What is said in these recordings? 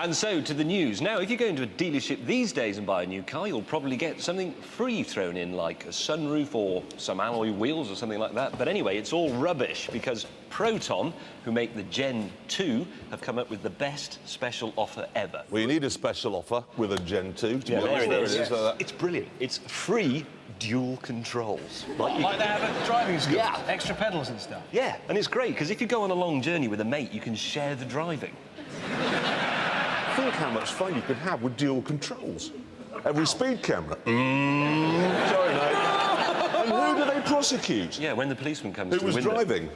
And so to the news. Now, if you go into a dealership these days and buy a new car, you'll probably get something free thrown in, like a sunroof or some alloy wheels or something like that. But anyway, it's all rubbish because Proton, who make the Gen 2, have come up with the best special offer ever. Well, you need a special offer with a Gen 2, to be honest. There it is. Yes. It's brilliant. It's free dual controls. Like they have at driving school? Yeah. Extra pedals and stuff? Yeah, and it's great, because if you go on a long journey with a mate, you can share the driving. Think how much fun you could have with dual controls. Every speed camera. Sorry, mate. And who do they prosecute? Yeah, when the policeman comes Who to was the window. driving?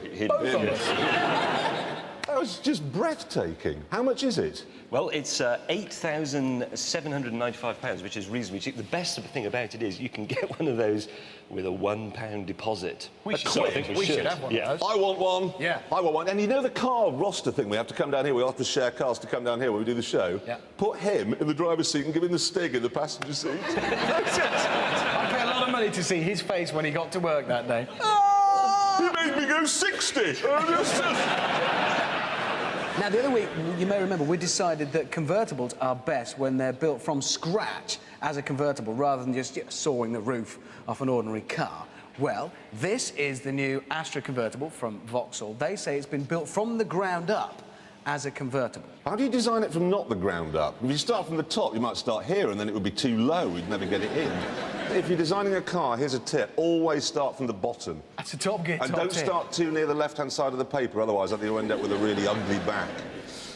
That was just breathtaking. How much is it? Well, it's £8,795, which is reasonably cheap. The best thing about it is you can get one of those with a £1 deposit. We should have one of those. I want one. Yeah. I want one. And you know the car roster thing? We have to come down here. We have to share cars to come down here when we do the show. Yeah. Put him in the driver's seat and give him the stig in the passenger seat. I paid a lot of money to see his face when he got to work that day. He made me go 60. Now, the other week, you may remember, we decided that convertibles are best when they're built from scratch as a convertible, rather than just sawing the roof off an ordinary car. Well, this is the new Astra convertible from Vauxhall. They say it's been built from the ground up as a convertible. How do you design it from not the ground up? If you start from the top, you might start here and then it would be too low. We'd never get it in. If you're designing a car, here's a tip. Always start from the bottom. That's a Top Gear And top don't tip. start too near the left-hand side of the paper, otherwise I think you'll end up with a really ugly back.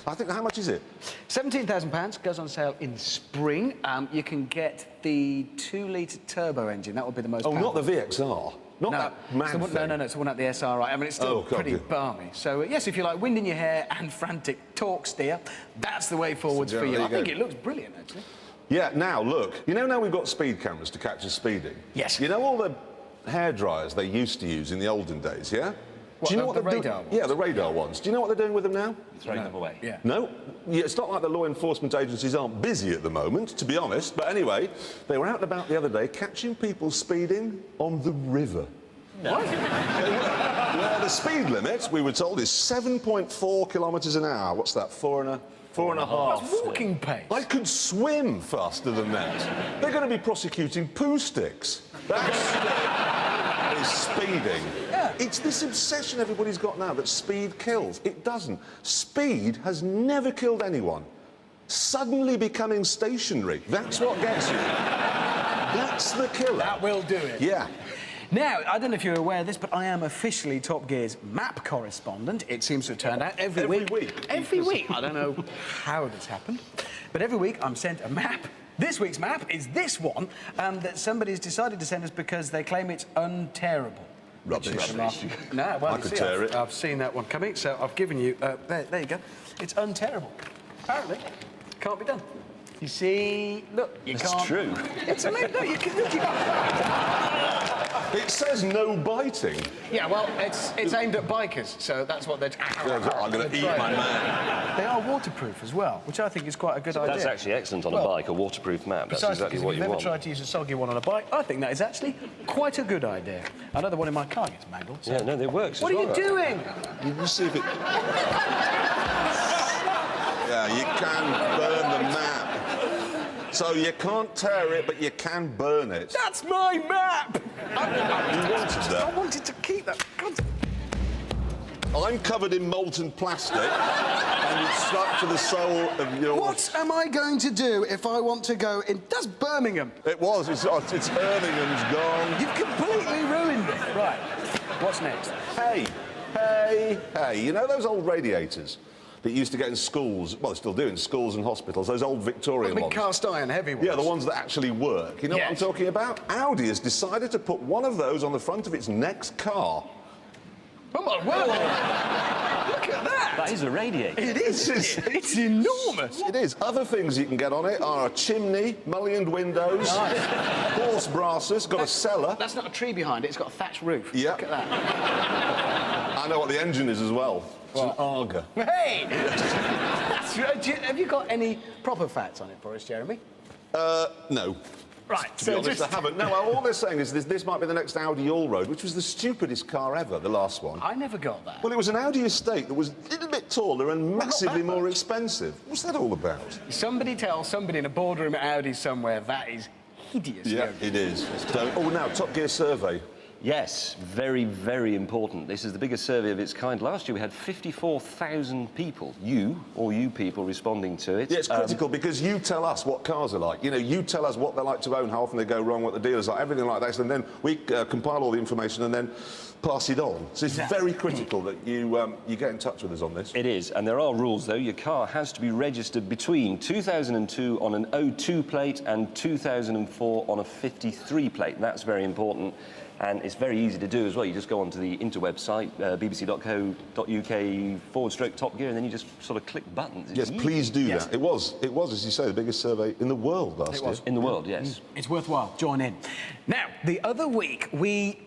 I think, how much is it? £17,000, goes on sale in spring. You can get the 2-litre turbo engine. That would be the most Oh, not powerful. the VXR. Not that mad it's the one, thing. No, it's the one at the SRI. I mean, it's still pretty God. balmy. So, yes, if you like wind in your hair and frantic torque steer, that's the way forwards Yeah, for you. there you I think go. it looks brilliant, actually. Yeah, now, look. You know now we've got speed cameras to catch us speeding? Yes. You know all the hair dryers they used to use in the olden days, yeah? What, Do you know the what they're radar doing? ones? Yeah, the radar ones. Do you know what they're doing with them now? Throwing them away. Yeah. No. Yeah, it's not like the law enforcement agencies aren't busy at the moment, to be honest. But anyway, they were out and about the other day catching people speeding on the river. No. Where the speed limit, we were told, is 7.4 kilometres an hour. What's that, four and a half? That's walking pace. I could swim faster than that. They're going to be prosecuting poo sticks. That is speeding. Yeah. It's this obsession everybody's got now that speed kills. It doesn't. Speed has never killed anyone. Suddenly becoming stationary, that's what gets you. That's the killer. That will do it. Yeah. Now, I don't know if you're aware of this, but I am officially Top Gear's map correspondent. It seems to have turned out every week. Every week. I don't know how it's happened, but every week I'm sent a map. This week's map is this one that somebody's decided to send us because they claim it's unterrible. Rubbish. No, well, I you could see, tear it. I've seen that one coming, so I've given you... there you go. It's unterrible. Apparently, can't be done. You see... Look, you It's can't... true. It's amazing. No, you can... It says no biting. Yeah, well, it's aimed at bikers, so that's what they're... I'm going to eat my man. They are waterproof as well, which I think is quite a good idea. That's actually excellent on a bike, a waterproof map. That's Precisely, exactly because what if you you've ever want. tried to use a soggy one on a bike, I think that is actually quite a good idea. I know the one in my car gets mangled. So. Yeah, no, it works. What as are you well. doing? You receive it. Yeah, you can burn the map. So you can't tear it, but you can burn it. That's my map! You wanted I that. wanted to keep that. God. I'm covered in molten plastic, and it's stuck to the sole of your... What am I going to do if I want to go in... That's Birmingham. It was. It's Birmingham's gone. You've completely ruined it. Right. What's next? Hey. You know those old radiators that you used to get in schools? Well, they still do in schools and hospitals. Those old Victorian Big ones. cast iron, heavy ones. Yeah, the ones that actually work. You know what I'm Yes. talking about? Audi has decided to put one of those on the front of its next car. Come on, well... Look at that. That is a radiator. It is. It's enormous. It is. Other things you can get on it are a chimney, mullioned windows, horse brasses, got a cellar. That's not a tree behind it. It's got a thatched roof. Yeah. Look at that. I know what the engine is as well. It's an Arga. Hey! That's right. Have you got any proper facts on it for us, Jeremy? No. Right, To be honest, I haven't. No, all they're saying is this might be the next Audi Allroad, which was the stupidest car ever, the last one. I never got that. Well, it was an Audi estate that was a little bit taller and massively that more much. expensive. What's that all about? Somebody tell somebody in a boardroom at Audi somewhere that is hideous. Yogi. It is. So, oh, now, Top Gear survey. Yes, very, very important. This is the biggest survey of its kind. Last year we had 54,000 people, you people, responding to it. Yeah, it's critical because you tell us what cars are like. You know, you tell us what they like to own, how often they go wrong, what the dealers are, everything like that. And then we compile all the information and then pass it on. So it's very critical that you get in touch with us on this. It is, and there are rules, though. Your car has to be registered between 2002 on an 02 plate and 2004 on a 53 plate. That's very important. And it's very easy to do as well. You just go onto the interweb site, bbc.co.uk/Top Gear, and then you just sort of click buttons. It's Yes, easy. please do that. It was, as you say, the biggest survey in the world last year. In the world, yes. It's worthwhile. Join in. Now, the other week we